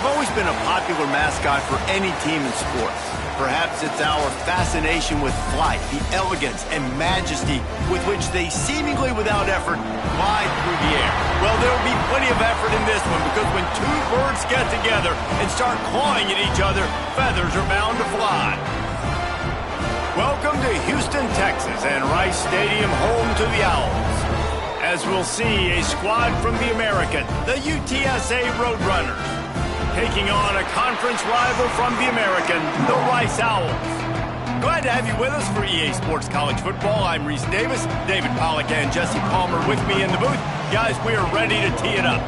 They've always been a popular mascot for any team in sports. Perhaps it's our fascination with flight, the elegance and majesty with which they seemingly without effort glide through the air. Well, there will be plenty of effort in this one because when two birds get together and start clawing at each other, feathers are bound to fly. Welcome to Houston, Texas, and Rice Stadium, home to the Owls. As we'll see, a squad from the American, the UTSA Roadrunners, taking on a conference rival from the American, the Rice Owls. Glad to have you with us for EA Sports College Football. I'm Reese Davis, David Pollack and Jesse Palmer with me in the booth. Guys, we are ready to tee it up.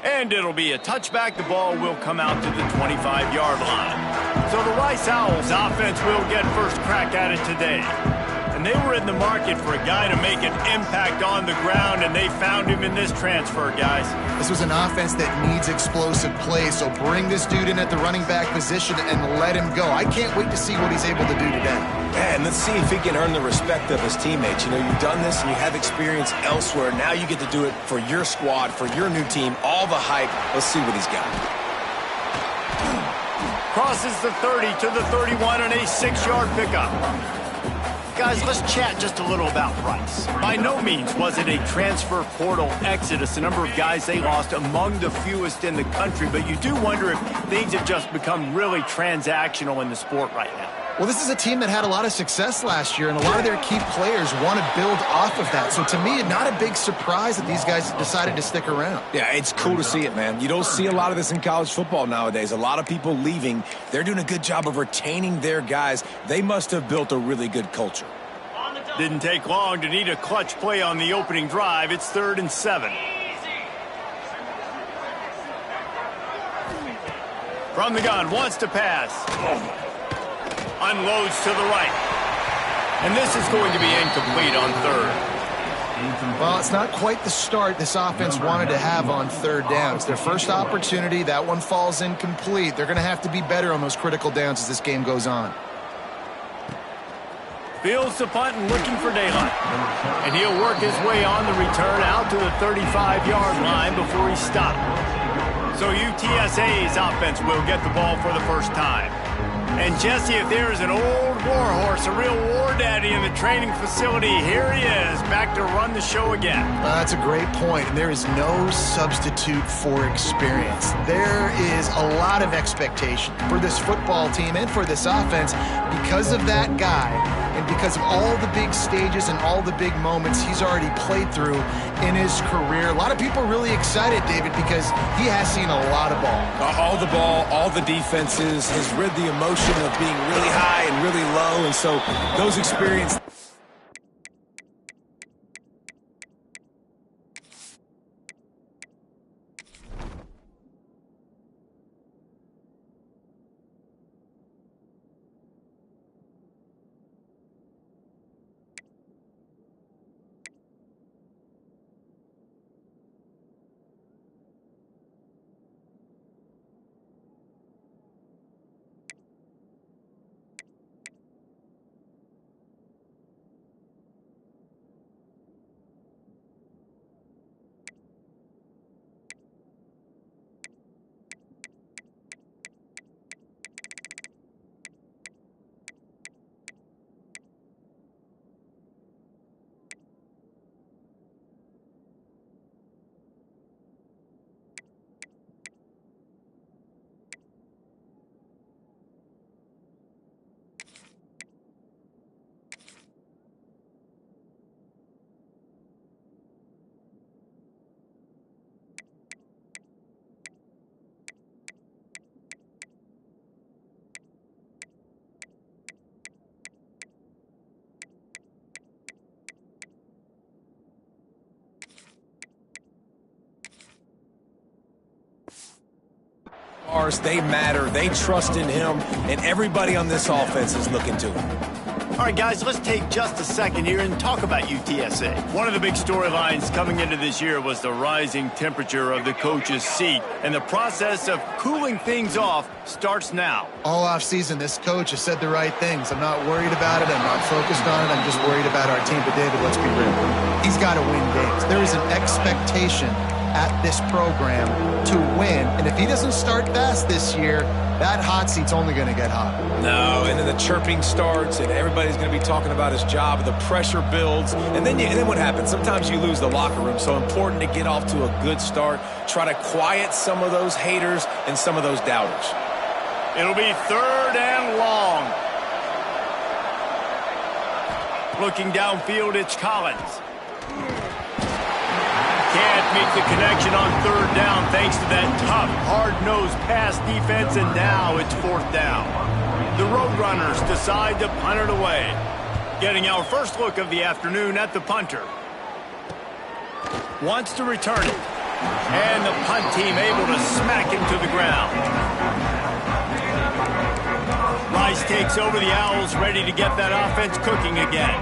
And it'll be a touchback. The ball will come out to the 25-yard line. So the Rice Owls offense will get first crack at it today. And they were in the market for a guy to make an impact on the ground, and they found him in this transfer, guys. This was an offense that needs explosive plays, so bring this dude in at the running back position and let him go. I can't wait to see what he's able to do today. And let's see if he can earn the respect of his teammates. You know, you've done this and you have experience elsewhere. Now you get to do it for your squad, for your new team, all the hype. Let's see what he's got. Crosses the 30 to the 31 and a 6-yard pickup. Guys, let's chat just a little about Rice. By no means was it a transfer portal exodus, a number of guys they lost among the fewest in the country, but you do wonder if things have just become really transactional in the sport right now. Well, this is a team that had a lot of success last year, and a lot of their key players want to build off of that. So to me, not a big surprise that these guys decided to stick around. Yeah, it's cool to see it, man. You don't see a lot of this in college football nowadays. A lot of people leaving. They're doing a good job of retaining their guys. They must have built a really good culture. Didn't take long to need a clutch play on the opening drive. It's 3rd and 7. From the gun, wants to pass. Unloads to the right. And this is going to be incomplete on 3rd. Well, it's not quite the start this offense wanted to have on 3rd down. It's their first opportunity. That one falls incomplete. They're going to have to be better on those critical downs as this game goes on. Fields the punt and looking for daylight. And he'll work his way on the return out to the 35-yard line before he's stopped. So UTSA's offense will get the ball for the first time. And Jesse, if there is an old war horse, a real war daddy in the training facility, here he is, back to run the show again. That's a great point, and there is no substitute for experience. There is a lot of expectation for this football team and for this offense because of that guy and because of all the big stages and all the big moments he's already played through in his career. A lot of people are really excited, David, because he has seen a lot of ball. All the ball, all the defenses, has rid the emotion of being really high and really low, and so those experiences. They matter. They trust in him, and everybody on this offense is looking to him. All right, guys, let's take just a second here and talk about UTSA. One of the big storylines coming into this year was the rising temperature of the coach's seat, and the process of cooling things off starts now. All offseason, this coach has said the right things. I'm not worried about it. I'm not focused on it. I'm just worried about our team. But, David, let's be real. He's got to win games. There is an expectation at this program to win, and if he doesn't start fast this year, that hot seat's only going to get hotter. No, and then the chirping starts, and everybody's going to be talking about his job, and the pressure builds, and then what happens? Sometimes you lose the locker room, so important to get off to a good start. Try to quiet some of those haters and some of those doubters. It'll be 3rd and long. Looking downfield, it's Collins. Can't make the connection on 3rd down thanks to that tough, hard-nosed pass defense, and now it's 4th down. The Roadrunners decide to punt it away. Getting our first look of the afternoon at the punter. Wants to return it. And the punt team able to smack him to the ground. Rice takes over the Owls, ready to get that offense cooking again.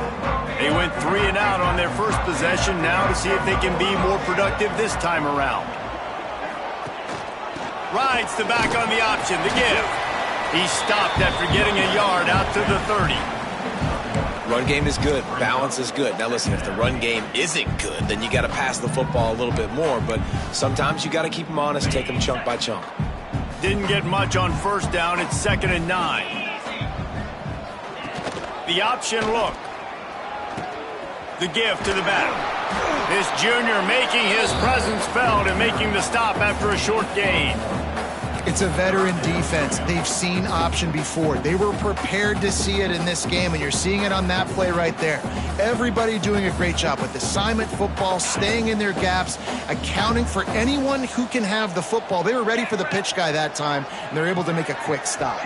They went 3 and out on their first possession, now to see if they can be more productive this time around. Rides the back on the option, the give. He stopped after getting a yard out to the 30. Run game is good. Balance is good. Now, listen, if the run game isn't good, then you got to pass the football a little bit more. But sometimes you got to keep them honest, take them chunk by chunk. Didn't get much on 1st down. It's 2nd and 9. The option look. The give to the back. This junior making his presence felt and making the stop after a short gain. It's a veteran defense. They've seen option before. They were prepared to see it in this game, and you're seeing it on that play right there. Everybody doing a great job with assignment football, staying in their gaps, accounting for anyone who can have the football. They were ready for the pitch guy that time, and they're able to make a quick stop.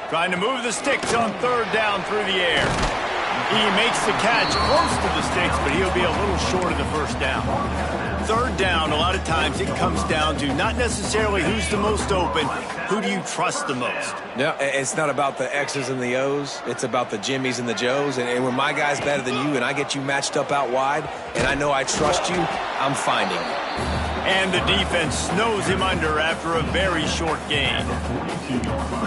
Trying to move the sticks on 3rd down through the air. He makes the catch close to the sticks, but he'll be a little short of the 1st down. 3rd down, a lot of times it comes down to not necessarily who's the most open, who do you trust the most? No, it's not about the X's and the O's. It's about the Jimmies and the Joes. And when my guy's better than you and I get you matched up out wide and I know I trust you, I'm finding you. And the defense snows him under after a very short gain.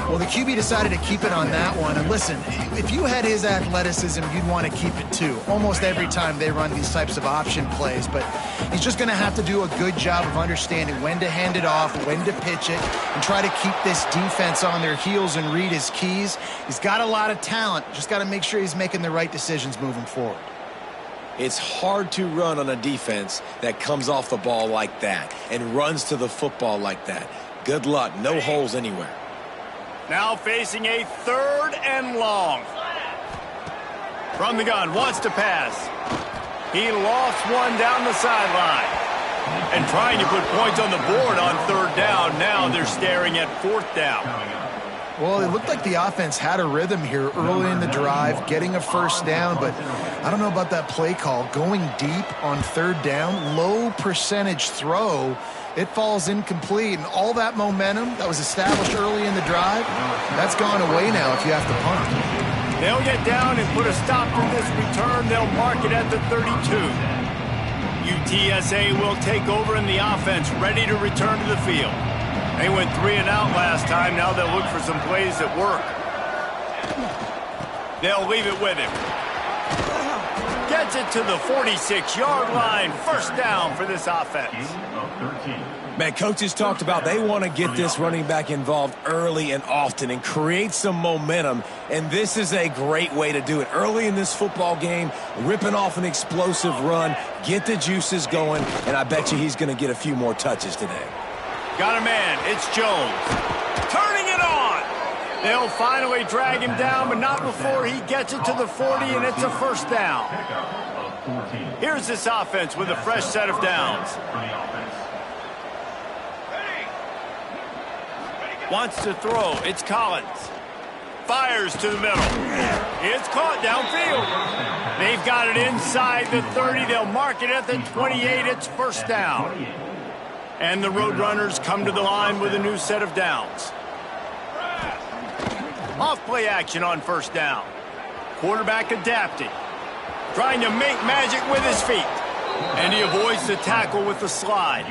Well, the QB decided to keep it on that one. And listen, if you had his athleticism, you'd want to keep it too. Almost every time they run these types of option plays. But he's just going to have to do a good job of understanding when to hand it off, when to pitch it, and try to keep this defense on their heels and read his keys. He's got a lot of talent. Just got to make sure he's making the right decisions moving forward. It's hard to run on a defense that comes off the ball like that and runs to the football like that. Good luck. No holes anywhere. Now facing a 3rd and long. From the gun, wants to pass. He lost one down the sideline. And trying to put points on the board on 3rd down. Now they're staring at 4th down. Well, it looked like the offense had a rhythm here early in the drive, getting a 1st down, but I don't know about that play call. Going deep on 3rd down, low percentage throw, it falls incomplete, and all that momentum that was established early in the drive, that's gone away now if you have to punt. They'll get down and put a stop to this return. They'll mark it at the 32. UTSA will take over in the offense, ready to return to the field. They went 3 and out last time. Now they'll look for some plays that work. They'll leave it with him. Gets it to the 46-yard line. 1st down for this offense. Man, coaches talked about they want to get this running back involved early and often and create some momentum, and this is a great way to do it. Early in this football game, ripping off an explosive run, get the juices going, and I bet you he's going to get a few more touches today. Got a man. It's Jones. Turning it on. They'll finally drag him down, but not before he gets it to the 40, and it's a 1st down. Here's this offense with a fresh set of downs. Wants to throw. It's Collins. Fires to the middle. It's caught downfield. They've got it inside the 30. They'll mark it at the 28. It's 1st down. And the Roadrunners come to the line with a new set of downs. Off play action on 1st down. Quarterback adapting. Trying to make magic with his feet. And he avoids the tackle with the slide.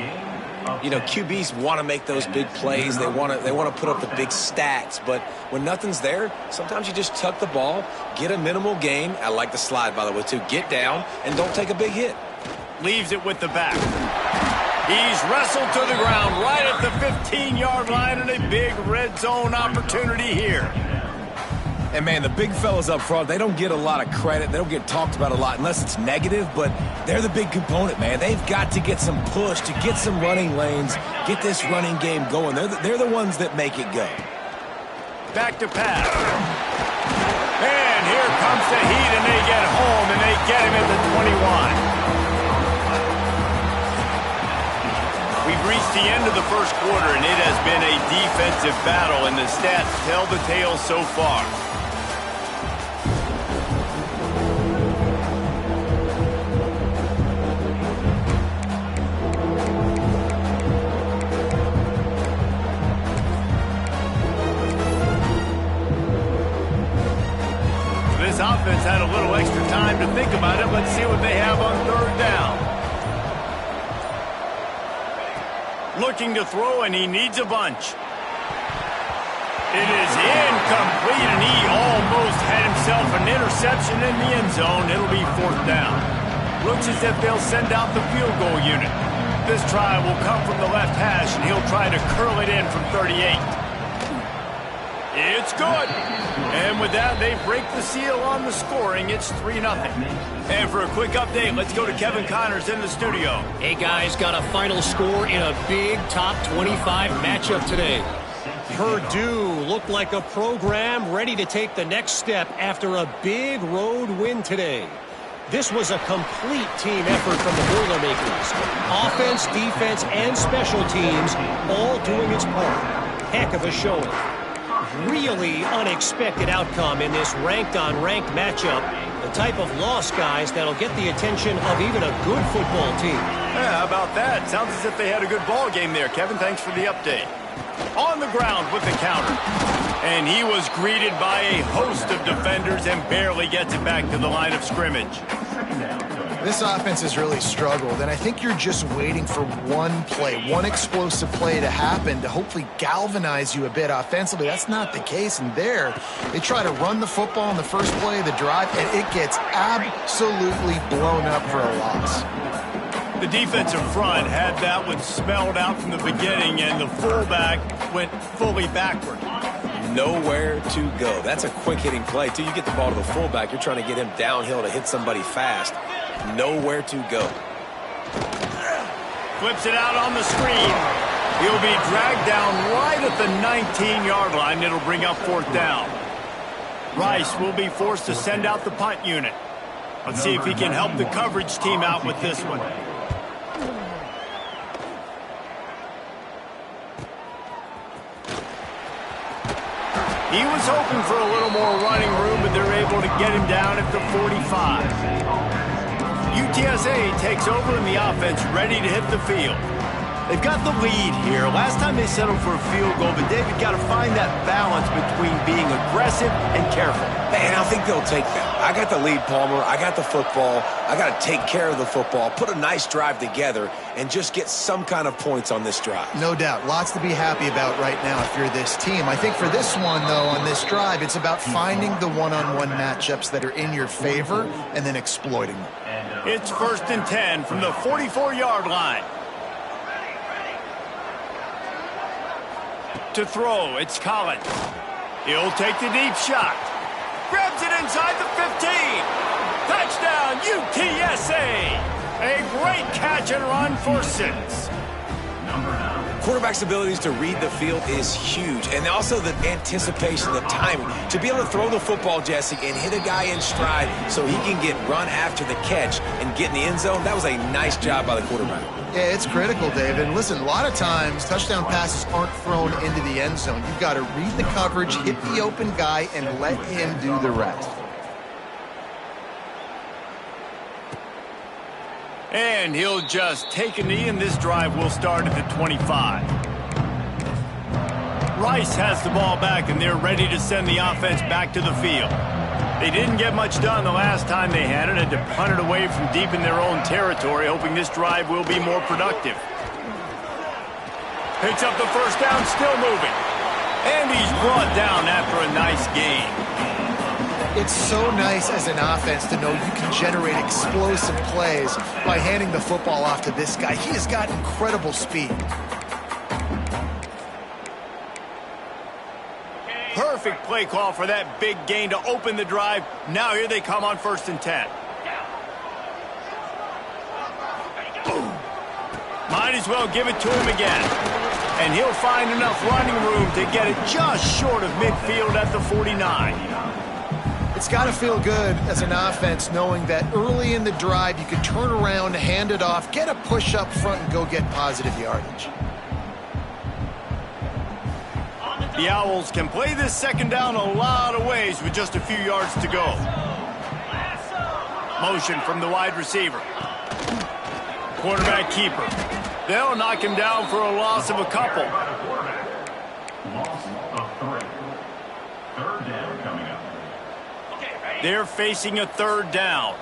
You know, QBs want to make those big plays. They want to put up the big stats. But when nothing's there, sometimes you just tuck the ball, get a minimal gain. I like the slide, by the way, too. Get down and don't take a big hit. Leaves it with the back. He's wrestled to the ground right at the 15-yard line, and a big red zone opportunity here. And, man, the big fellas up front, they don't get a lot of credit. They don't get talked about a lot unless it's negative, but they're the big component, man. They've got to get some push, to get some running lanes, get this running game going. They're the ones that make it go. Back to pass. And here comes the heat, and they get home, and they get him at the 21. We've reached the end of the first quarter, and it has been a defensive battle, and the stats tell the tale so far. This offense had a little extra time to think about it. Let's see what they have on third down. Looking to throw, and he needs a bunch. It is incomplete, and he almost had himself an interception in the end zone. It'll be fourth down. Looks as if they'll send out the field goal unit. This try will come from the left hash, and he'll try to curl it in from 38. It's good. And with that, they break the seal on the scoring. It's 3-0. And for a quick update, let's go to Kevin Connors in the studio. Hey, guys, got a final score in a big top 25 matchup today. Purdue looked like a program ready to take the next step after a big road win today. This was a complete team effort from the Boilermakers. Offense, defense, and special teams all doing its part. Heck of a showing. Really unexpected outcome in this ranked-on-ranked matchup. The type of loss, guys, that'll get the attention of even a good football team. Yeah, how about that? Sounds as if they had a good ball game there. Kevin, thanks for the update. On the ground with the counter. And he was greeted by a host of defenders and barely gets it back to the line of scrimmage. This offense has really struggled, and I think you're just waiting for one play, one explosive play to happen to hopefully galvanize you a bit offensively. That's not the case, and there, they try to run the football in the first play of the drive, and it gets absolutely blown up for a loss. The defensive front had that one spelled out from the beginning, and the fullback went fully backward. Nowhere to go. That's a quick-hitting play. Till you get the ball to the fullback, you're trying to get him downhill to hit somebody fast. Nowhere to go. Flips it out on the screen. He'll be dragged down right at the 19-yard line. It'll bring up fourth down. Rice will be forced to send out the punt unit. Let's see if he can help the coverage team out with this one. He was hoping for a little more running room, but they're able to get him down at the 45. UTSA takes over in the offense, ready to hit the field. They've got the lead here. Last time they settled for a field goal, but David got to find that balance between being aggressive and careful. And I think they'll take that. I got the lead, Palmer. I got the football. I got to take care of the football, put a nice drive together, and just get some kind of points on this drive. No doubt. Lots to be happy about right now if you're this team. I think for this one, though, on this drive, it's about finding the one-on-one matchups that are in your favor and then exploiting them. It's 1st and 10 from the 44-yard line. To throw, it's Collins. He'll take the deep shot. Grabs it inside the 15. Touchdown, UTSA. A great catch and run for 6. Quarterback's abilities to read the field is huge, and also the anticipation, the timing. To be able to throw the football, Jesse, and hit a guy in stride so he can get run after the catch and get in the end zone, that was a nice job by the quarterback. Yeah, it's critical, David. Listen, a lot of times touchdown passes aren't thrown into the end zone. You've got to read the coverage, hit the open guy, and let him do the rest. And he'll just take a knee, and this drive will start at the 25. Rice has the ball back, and they're ready to send the offense back to the field. They didn't get much done the last time they had it, and to punt it away from deep in their own territory, hoping this drive will be more productive. Picks up the first down, still moving. And he's brought down after a nice gain. It's so nice as an offense to know you can generate explosive plays by handing the football off to this guy. He has got incredible speed. Perfect play call for that big gain to open the drive. Now here they come on 1st and 10. Might as well give it to him again. And he'll find enough running room to get it just short of midfield at the 49. It's got to feel good as an offense knowing that early in the drive you can turn around, hand it off, get a push up front, and go get positive yardage. The Owls can play this second down a lot of ways with just a few yards to go. Motion from the wide receiver. Quarterback keeper. They'll knock him down for a loss of a couple. Loss of 3. Third down coming up. They're facing a 3rd down.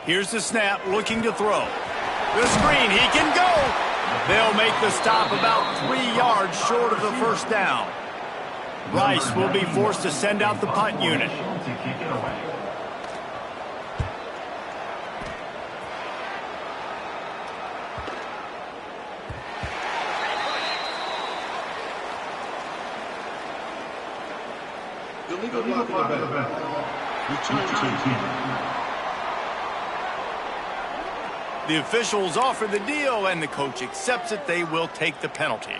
Here's the snap, looking to throw. The screen, he can go. They'll make the stop about 3 yards short of the first down. Rice will be forced to send out the punt unit. Illegal block of the return. The officials offer the deal, and the coach accepts it. They will take the penalty.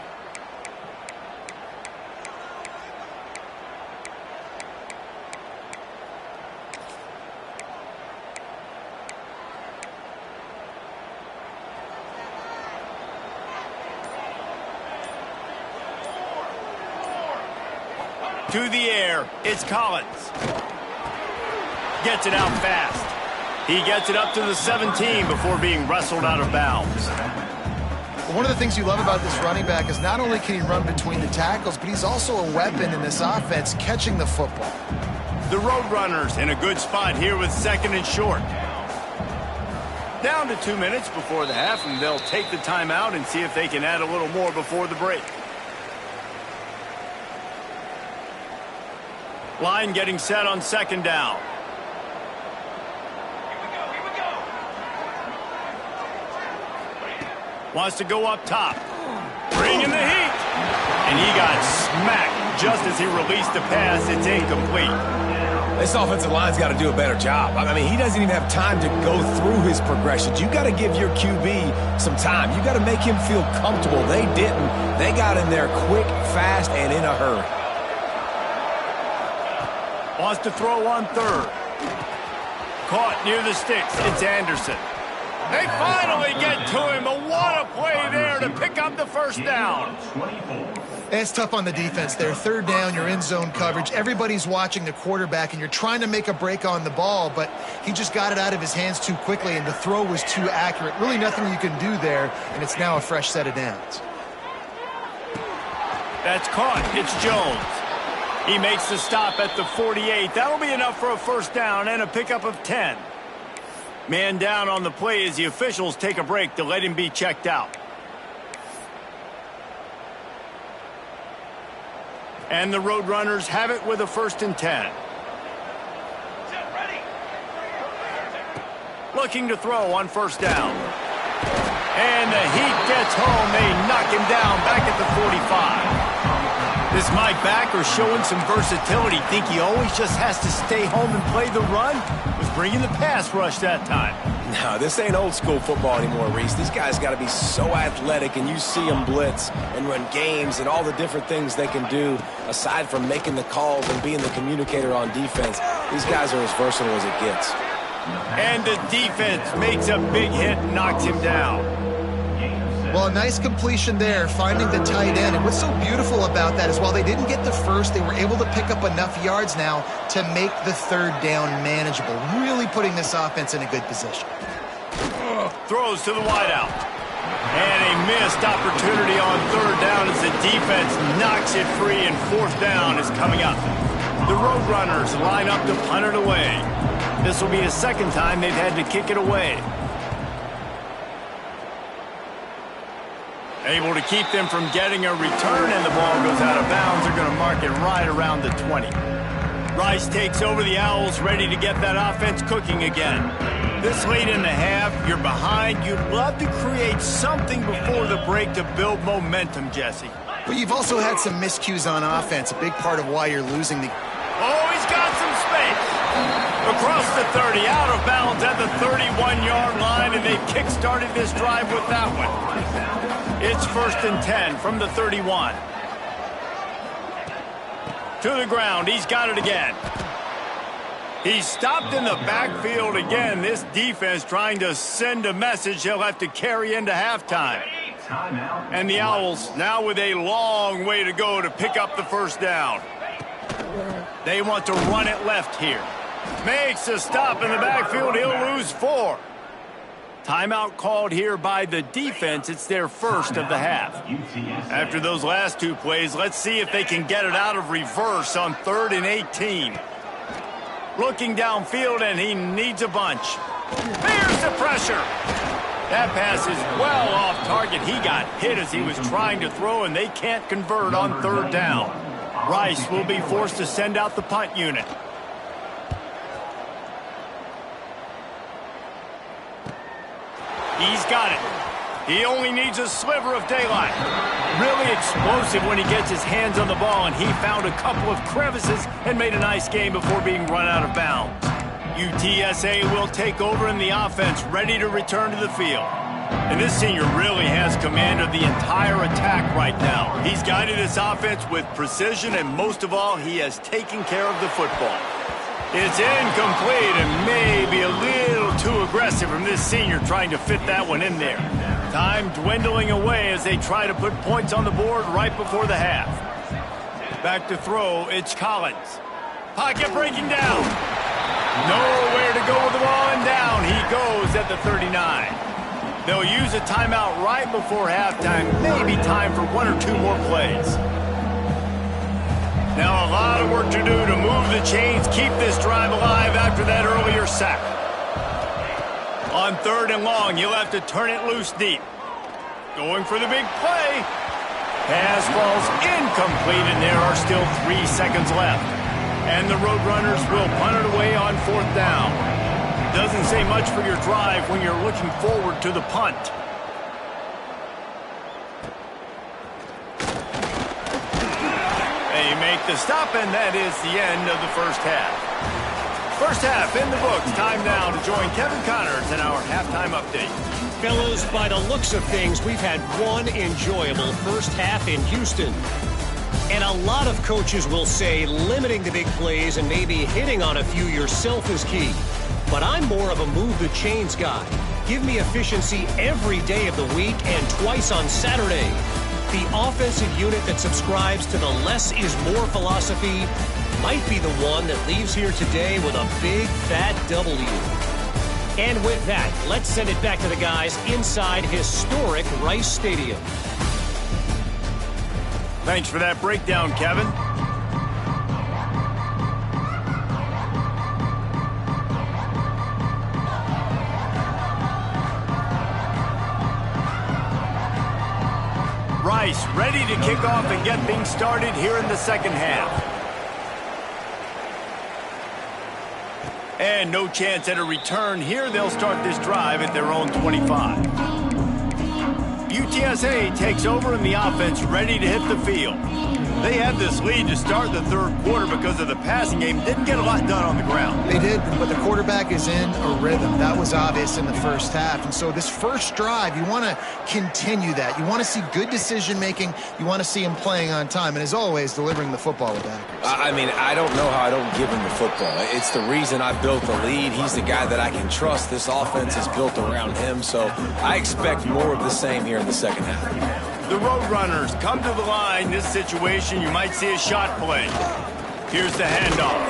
To the air, it's Collins. Gets it out fast. He gets it up to the 17 before being wrestled out of bounds. One of the things you love about this running back is not only can he run between the tackles, but he's also a weapon in this offense catching the football. The Roadrunners in a good spot here with 2nd and short. Down to 2 minutes before the half, and they'll take the timeout and see if they can add a little more before the break. Line getting set on 2nd down. Wants to go up top. Bringing the heat. And he got smacked just as he released the pass. It's incomplete. This offensive line's got to do a better job. I mean, he doesn't even have time to go through his progressions. You got to give your QB some time. You got to make him feel comfortable. They didn't. They got in there quick, fast, and in a hurry. Wants to throw on 3rd. Caught near the sticks. It's Anderson. They finally get to him, but what a play there to pick up the first down. It's tough on the defense there. 3rd down, you're in zone coverage. Everybody's watching the quarterback, and you're trying to make a break on the ball, but he just got it out of his hands too quickly, and the throw was too accurate. Really nothing you can do there, and it's now a fresh set of downs. That's caught. It's Jones. He makes the stop at the 48. That'll be enough for a first down and a pickup of 10. Man down on the play as the officials take a break to let him be checked out. And the Roadrunners have it with a 1st and 10. Looking to throw on 1st down. And the heat gets home. They knock him down back at the 45. Is Mike back or showing some versatility? Think he always just has to stay home and play the run? Was bringing the pass rush that time. No, this ain't old school football anymore, Reese. These guys got to be so athletic, and you see them blitz and run games and all the different things they can do aside from making the calls and being the communicator on defense. These guys are as versatile as it gets. And the defense makes a big hit and knocks him down. Well, a nice completion there, finding the tight end. And what's so beautiful about that is while they didn't get the first, they were able to pick up enough yards now to make the third down manageable, really putting this offense in a good position. Throws to the wideout. And a missed opportunity on third down as the defense knocks it free, and fourth down is coming up. The Roadrunners line up to punt it away. This will be the second time they've had to kick it away. Able to keep them from getting a return, and the ball goes out of bounds. They're going to mark it right around the 20. Rice takes over the Owls, ready to get that offense cooking again. This late in the half, you're behind. You'd love to create something before the break to build momentum, Jesse. But you've also had some miscues on offense, a big part of why you're losing the... Oh, he's got some space. Across the 30, out of bounds at the 31-yard line, and they've kick-started this drive with that one. It's 1st and 10 from the 31. To the ground. He's got it again. He's stopped in the backfield again. This defense trying to send a message they'll have to carry into halftime. And the Owls now with a long way to go to pick up the first down. They want to run it left here. Makes a stop in the backfield. He'll lose 4. Timeout called here by the defense. It's their first of the half. After those last two plays, let's see if they can get it out of reverse on 3rd and 18. Looking downfield, and he needs a bunch. There's the pressure. That pass is well off target. He got hit as he was trying to throw, and they can't convert on 3rd down. Rice will be forced to send out the punt unit. He's got it. He only needs a sliver of daylight. Really explosive when he gets his hands on the ball, and he found a couple of crevices and made a nice game before being run out of bounds. UTSA will take over in the offense, ready to return to the field. And this senior really has command of the entire attack right now. He's guided this offense with precision, and most of all, he has taken care of the football. It's incomplete, and maybe a little too aggressive from this senior trying to fit that one in there. Time dwindling away as they try to put points on the board right before the half. Back to throw, it's Collins. Pocket breaking down. Nowhere to go with the ball, and down he goes at the 39. They'll use a timeout right before halftime, maybe time for 1 or 2 more plays. Now a lot of work to do to move the chains, keep this drive alive after that earlier sack. On 3rd and long, you'll have to turn it loose deep. Going for the big play. Pass falls incomplete, and there are still 3 seconds left. And the Roadrunners will punt it away on 4th down. Doesn't say much for your drive when you're looking forward to the punt. They make the stop, and that is the end of the first half. First half in the books. Time now to join Kevin Connors in our halftime update. Fellows, by the looks of things, we've had one enjoyable first half in Houston. And a lot of coaches will say limiting the big plays and maybe hitting on a few yourself is key. But I'm more of a move the chains guy. Give me efficiency every day of the week and twice on Saturday. The offensive unit that subscribes to the less is more philosophy might be the one that leaves here today with a big fat W. And with that, let's send it back to the guys inside historic Rice Stadium. Thanks for that breakdown, Kevin. Rice ready to kick off and get things started here in the second half. And no chance at a return here. They'll start this drive at their own 25. UTSA takes over in the offense, ready to hit the field. They had this lead to start the third quarter because of the passing game. Didn't get a lot done on the ground. They did, but the quarterback is in a rhythm. That was obvious in the first half. And so this first drive, you want to continue that. You want to see good decision-making. You want to see him playing on time. And as always, delivering the football with accuracy. I mean, I don't know how I don't give him the football. It's the reason I built the lead. He's the guy that I can trust. This offense is built around him. So I expect more of the same here in the second half. The Roadrunners come to the line. This situation, you might see a shot play. Here's the handoff.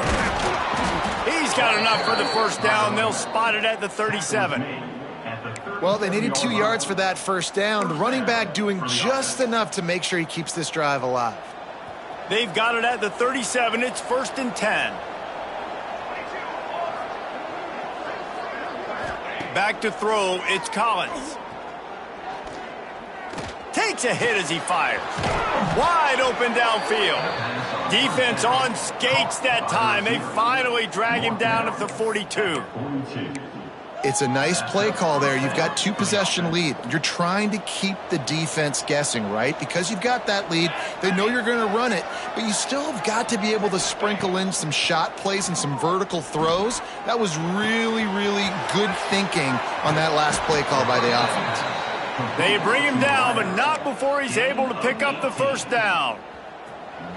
He's got enough for the first down. They'll spot it at the 37. Well, they needed 2 yards for that first down. The running back doing just enough to make sure he keeps this drive alive. They've got it at the 37. It's 1st and 10. Back to throw. It's Collins. Takes a hit as he fires. Wide open downfield. Defense on skates that time. They finally drag him down at the 42. It's a nice play call there. You've got 2-possession lead. You're trying to keep the defense guessing, right? Because you've got that lead, they know you're going to run it, but you still have got to be able to sprinkle in some shot plays and some vertical throws. That was really, really good thinking on that last play call by the offense. They bring him down, but not before he's able to pick up the first down.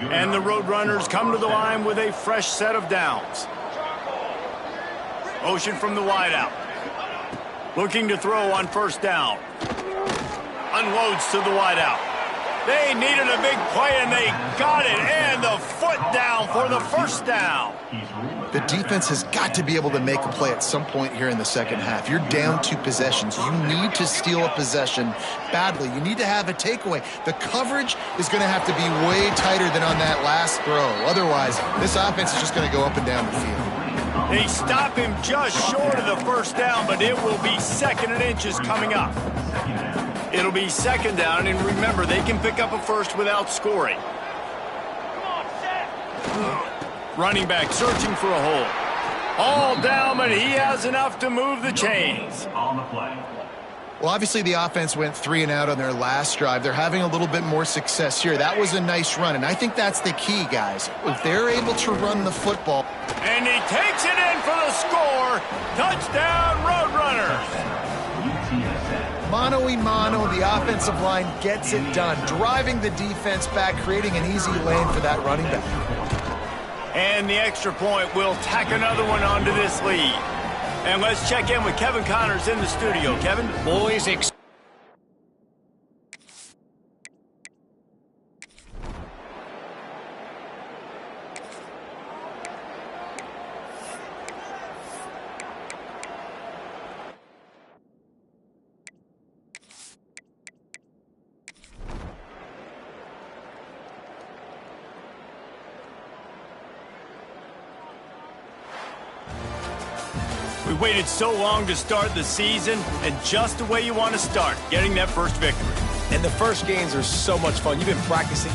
And the Roadrunners come to the line with a fresh set of downs. Motion from the wideout. Looking to throw on first down. Unloads to the wideout. They needed a big play, and they got it. And the foot down for the first down. The defense has got to be able to make a play at some point here in the second half. You're down 2 possessions. You need to steal a possession badly. You need to have a takeaway. The coverage is going to have to be way tighter than on that last throw. Otherwise, this offense is just going to go up and down the field. They stop him just short of the first down, but it will be 2nd and inches coming up. It'll be 2nd down, and remember, they can pick up a first without scoring. Running back searching for a hole. All down, but he has enough to move the chains. On the play. Well, obviously the offense went 3 and out on their last drive. They're having a little bit more success here. That was a nice run, and I think that's the key, guys. If they're able to run the football. And he takes it in for the score. Touchdown, Roadrunners. Mano-a-mano, the offensive line gets it done, driving the defense back, creating an easy lane for that running back. And the extra point will tack another one onto this lead. And let's check in with Kevin Connors in the studio. Kevin? Boys, We waited so long to start the season, and just the way you want to start, getting that first victory. And the first games are so much fun. You've been practicing